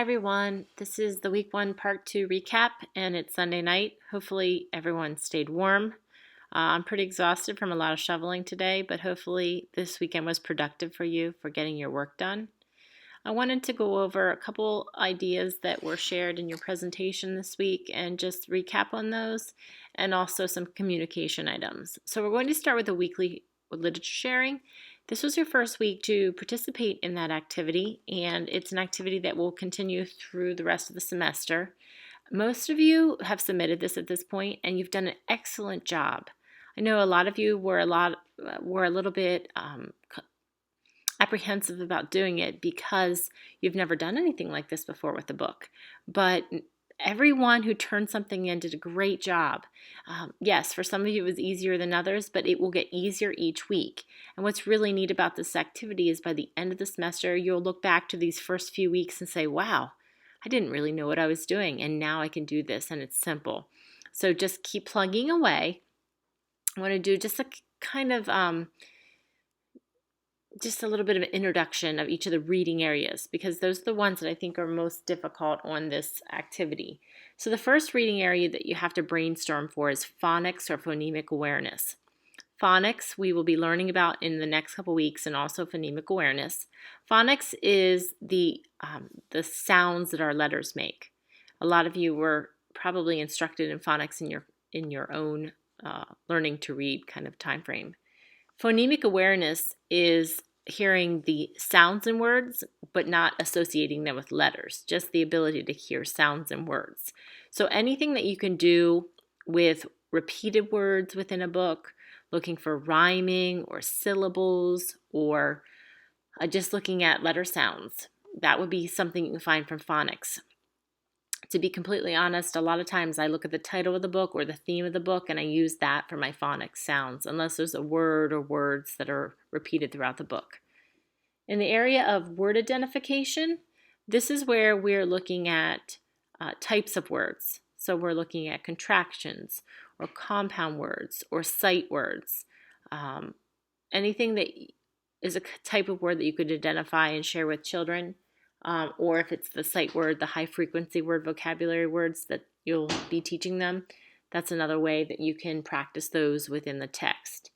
Everyone, this is the week 1 part 2 recap, and it's Sunday night. Hopefully everyone stayed warm. I'm pretty exhausted from a lot of shoveling today, but hopefully this weekend was productive for you for getting your work done. I wanted to go over a couple ideas that were shared in your presentation this week and just recap on those, and also some communication items. So we're going to start with the weekly literature sharing. This was your first week to participate in that activity, and it's an activity that will continue through the rest of the semester. Most of you have submitted this at this point, and you've done an excellent job. I know a lot of you were a little bit apprehensive about doing it because you've never done anything like this before with the book, but everyone who turned something in did a great job. Yes, for some of you it was easier than others, but it will get easier each week. And what's really neat about this activity is by the end of the semester, you'll look back to these first few weeks and say, wow, I didn't really know what I was doing, and now I can do this, and it's simple. So just keep plugging away. I want to do just a kind of just a little bit of an introduction of each of the reading areas, because those are the ones that I think are most difficult on this activity. So the first reading area that you have to brainstorm for is phonics or phonemic awareness. Phonics we will be learning about in the next couple weeks, and also phonemic awareness. Phonics is the sounds that our letters make. A lot of you were probably instructed in phonics in your own learning to read kind of time frame. Phonemic awareness is hearing the sounds in words, but not associating them with letters, just the ability to hear sounds in words. So anything that you can do with repeated words within a book, looking for rhyming or syllables, or just looking at letter sounds, that would be something you can find from phonics. To be completely honest, a lot of times I look at the title of the book or the theme of the book, and I use that for my phonics sounds, unless there's a word or words that are repeated throughout the book. In the area of word identification, this is where we're looking at types of words. So we're looking at contractions or compound words or sight words. Anything that is a type of word that you could identify and share with children. Or if it's the sight word, the high frequency word vocabulary words that you'll be teaching them, that's another way that you can practice those within the text.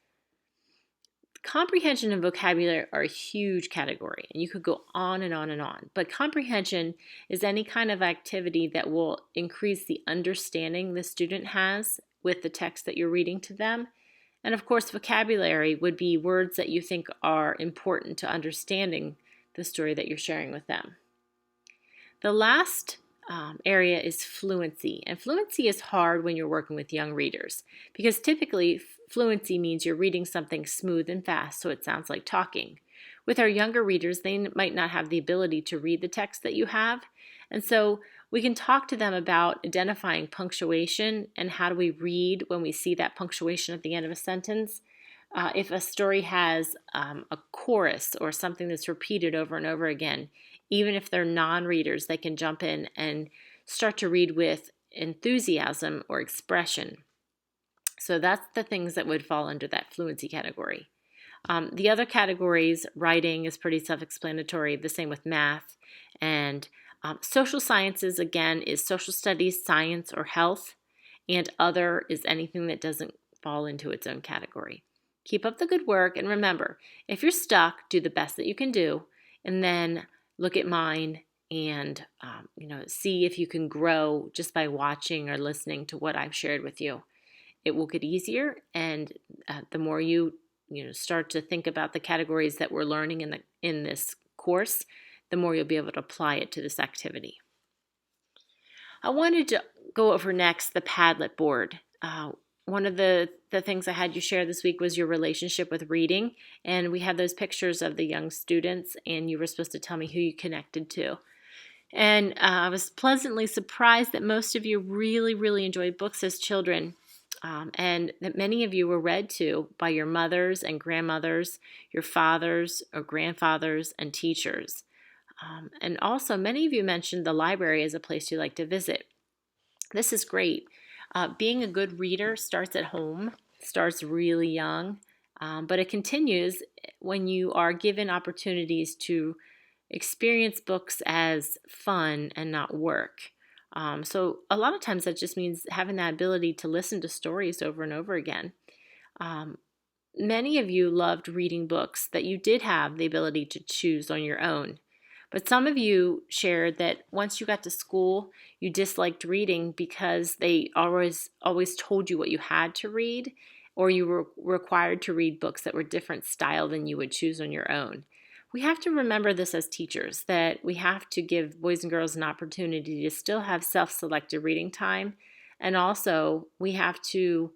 Comprehension and vocabulary are a huge category, and you could go on and on and on. But comprehension is any kind of activity that will increase the understanding the student has with the text that you're reading to them. And of course, vocabulary would be words that you think are important to understanding the story that you're sharing with them. The last area is fluency, and fluency is hard when you're working with young readers, because typically fluency means you're reading something smooth and fast so it sounds like talking. With our younger readers, they might not have the ability to read the text that you have, and so we can talk to them about identifying punctuation and how do we read when we see that punctuation at the end of a sentence. If a story has a chorus or something that's repeated over and over again, even if they're non-readers, they can jump in and start to read with enthusiasm or expression. So that's the things that would fall under that fluency category. The other categories, writing is pretty self-explanatory, the same with math. And social sciences, again, is social studies, science, or health. And other is anything that doesn't fall into its own category. Keep up the good work, and remember, if you're stuck, do the best that you can do, and then look at mine and see if you can grow just by watching or listening to what I've shared with you. It will get easier, and the more you start to think about the categories that we're learning in this course, the more you'll be able to apply it to this activity. I wanted to go over next the Padlet Board. One of the things I had you share this week was your relationship with reading, and we had those pictures of the young students, and you were supposed to tell me who you connected to. And I was pleasantly surprised that most of you really, really enjoyed books as children, and that many of you were read to by your mothers and grandmothers, your fathers or grandfathers, and teachers. And also, many of you mentioned the library as a place you like to visit. This is great. Being a good reader starts at home, starts really young, but it continues when you are given opportunities to experience books as fun and not work. So a lot of times that just means having that ability to listen to stories over and over again. Many of you loved reading books that you did have the ability to choose on your own. But some of you shared that once you got to school, you disliked reading because they always told you what you had to read, or you were required to read books that were different style than you would choose on your own. We have to remember this as teachers, that we have to give boys and girls an opportunity to still have self-selected reading time, and also we have to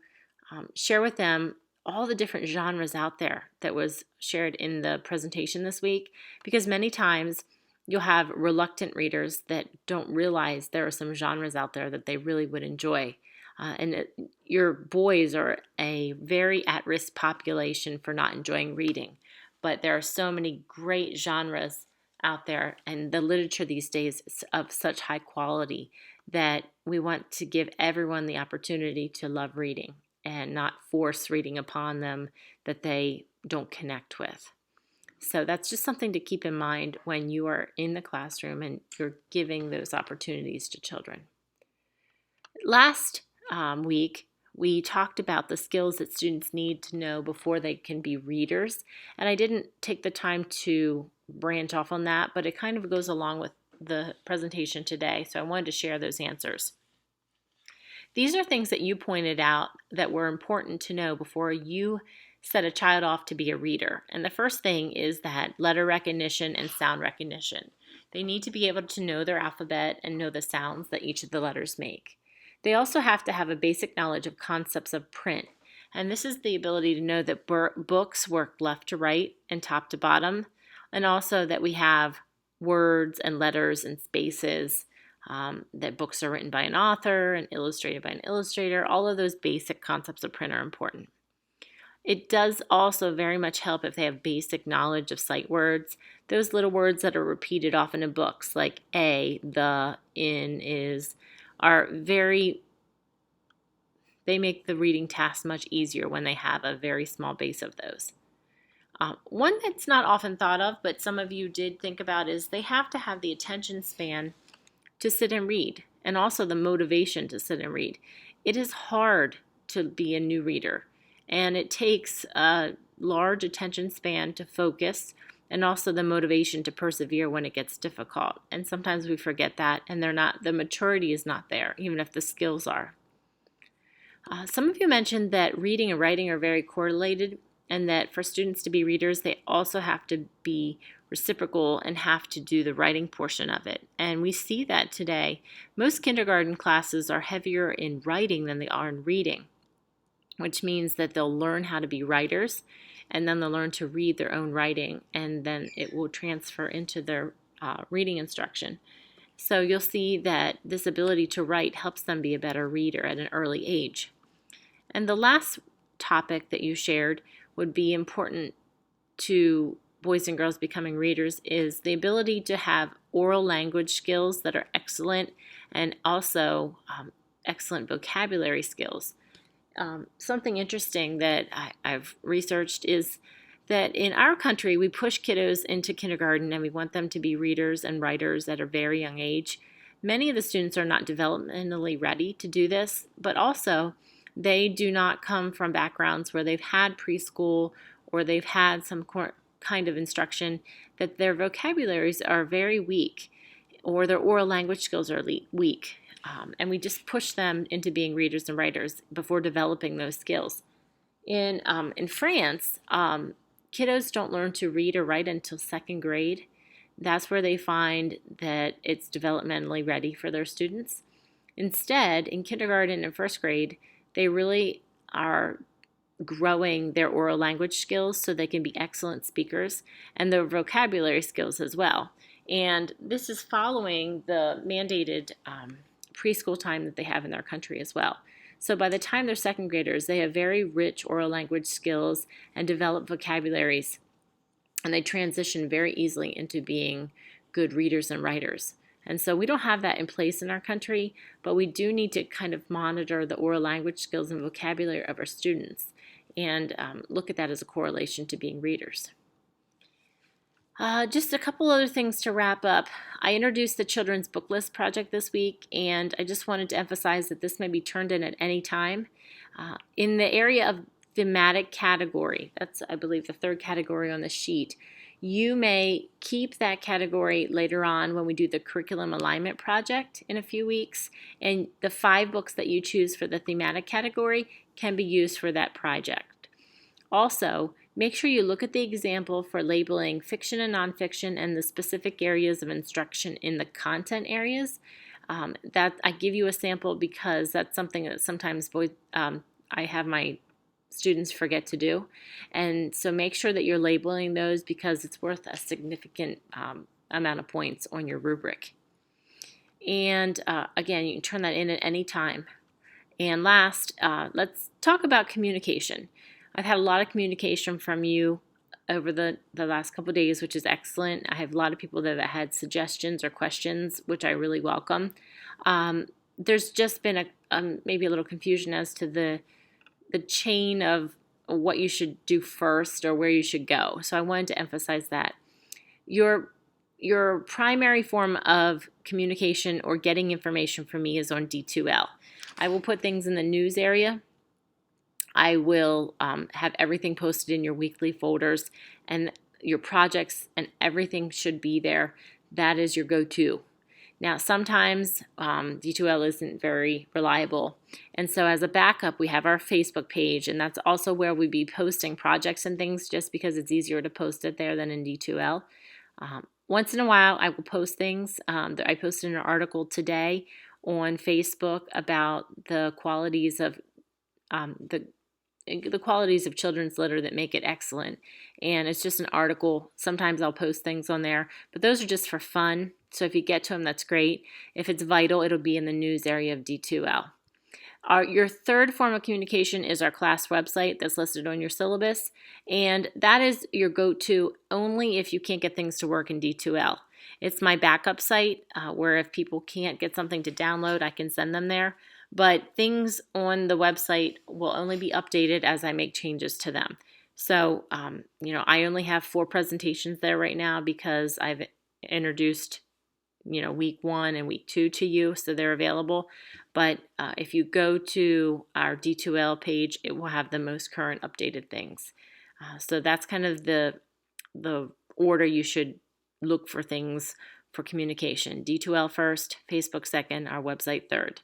share with them all the different genres out there that was shared in the presentation this week, because many times you'll have reluctant readers that don't realize there are some genres out there that they really would enjoy. Your boys are a very at-risk population for not enjoying reading, but there are so many great genres out there, and the literature these days is of such high quality that we want to give everyone the opportunity to love reading and not force reading upon them that they don't connect with. So that's just something to keep in mind when you are in the classroom and you're giving those opportunities to children. Last week, we talked about the skills that students need to know before they can be readers, and I didn't take the time to branch off on that, but it kind of goes along with the presentation today, so I wanted to share those answers. These are things that you pointed out that were important to know before you set a child off to be a reader. And the first thing is that letter recognition and sound recognition. They need to be able to know their alphabet and know the sounds that each of the letters make. They also have to have a basic knowledge of concepts of print. And this is the ability to know that books work left to right and top to bottom, and also that we have words and letters and spaces, that books are written by an author and illustrated by an illustrator. All of those basic concepts of print are important. It does also very much help if they have basic knowledge of sight words, those little words that are repeated often in books, like a, the, in, is, they make the reading task much easier when they have a very small base of those. One that's not often thought of, but some of you did think about, is they have to have the attention span to sit and read, and also the motivation to sit and read. It is hard to be a new reader, and it takes a large attention span to focus, and also the motivation to persevere when it gets difficult. And sometimes we forget that, and the maturity is not there, even if the skills are. Some of you mentioned that reading and writing are very correlated, and that for students to be readers, they also have to be reciprocal and have to do the writing portion of it. And we see that today. Most kindergarten classes are heavier in writing than they are in reading, which means that they'll learn how to be writers, and then they'll learn to read their own writing, and then it will transfer into their reading instruction. So you'll see that this ability to write helps them be a better reader at an early age. And the last topic that you shared would be important to boys and girls becoming readers is the ability to have oral language skills that are excellent, and also excellent vocabulary skills. Something interesting that I've researched is that in our country we push kiddos into kindergarten and we want them to be readers and writers at a very young age. Many of the students are not developmentally ready to do this, but also they do not come from backgrounds where they've had preschool or they've had some kind of instruction, that their vocabularies are very weak or their oral language skills are weak. And we just push them into being readers and writers before developing those skills. In France, kiddos don't learn to read or write until second grade. That's where they find that it's developmentally ready for their students. Instead, in kindergarten and first grade, they really are growing their oral language skills so they can be excellent speakers, and their vocabulary skills as well. And this is following the mandated preschool time that they have in their country as well. So by the time they're second graders, they have very rich oral language skills and develop vocabularies, and they transition very easily into being good readers and writers. And so we don't have that in place in our country, but we do need to kind of monitor the oral language skills and vocabulary of our students and look at that as a correlation to being readers. Just a couple other things to wrap up. I introduced the children's book list project this week, and I just wanted to emphasize that this may be turned in at any time. In the area of thematic category, that's, I believe, the third category on the sheet, you may keep that category later on when we do the curriculum alignment project in a few weeks, and the 5 books that you choose for the thematic category can be used for that project. Also, make sure you look at the example for labeling fiction and nonfiction and the specific areas of instruction in the content areas. That I give you a sample because that's something that sometimes I have my students forget to do. And so make sure that you're labeling those because it's worth a significant amount of points on your rubric. And again, you can turn that in at any time. And last, let's talk about communication. I've had a lot of communication from you over the last couple of days, which is excellent. I have a lot of people that have had suggestions or questions, which I really welcome. There's just been maybe a little confusion as to the chain of what you should do first or where you should go. So I wanted to emphasize that. Your primary form of communication or getting information from me is on D2L. I will put things in the news area. I will have everything posted in your weekly folders, and your projects and everything should be there. That is your go-to. Now, sometimes D2L isn't very reliable, and so as a backup, we have our Facebook page, and that's also where we'd be posting projects and things just because it's easier to post it there than in D2L. Once in a while, I will post things. I posted an article today on Facebook about the qualities of the qualities of children's litter that make it excellent. And it's just an article. Sometimes I'll post things on there, but those are just for fun. So if you get to them, that's great. If it's vital, it'll be in the news area of D2L. Your third form of communication is our class website that's listed on your syllabus, and that is your go-to only if you can't get things to work in D2L. It's my backup site where if people can't get something to download, I can send them there. But things on the website will only be updated as I make changes to them. So, I only have 4 presentations there right now because I've introduced, week 1 and week 2 to you, so they're available. But if you go to our D2L page, it will have the most current updated things. So that's kind of the order you should look for things for communication. D2L first, Facebook second, our website third.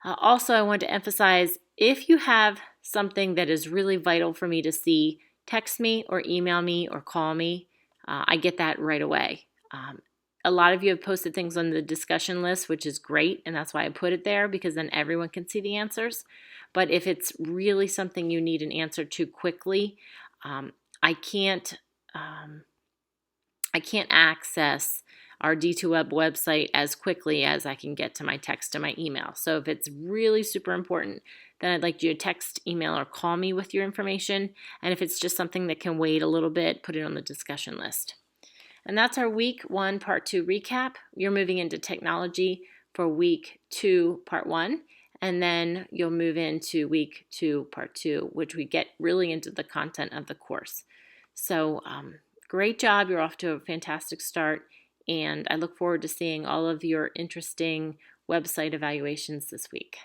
Also, I want to emphasize, if you have something that is really vital for me to see, text me or email me or call me. I get that right away. A lot of you have posted things on the discussion list, which is great, and that's why I put it there, because then everyone can see the answers. But if it's really something you need an answer to quickly, I can't access our D2Web website as quickly as I can get to my text and my email. So if it's really super important, then I'd like you to text, email, or call me with your information. And if it's just something that can wait a little bit, put it on the discussion list. And that's our week 1, part 2 recap. You're moving into technology for week 2, part 1. And then you'll move into week 2, part 2, which we get really into the content of the course. So great job. You're off to a fantastic start. And I look forward to seeing all of your interesting website evaluations this week.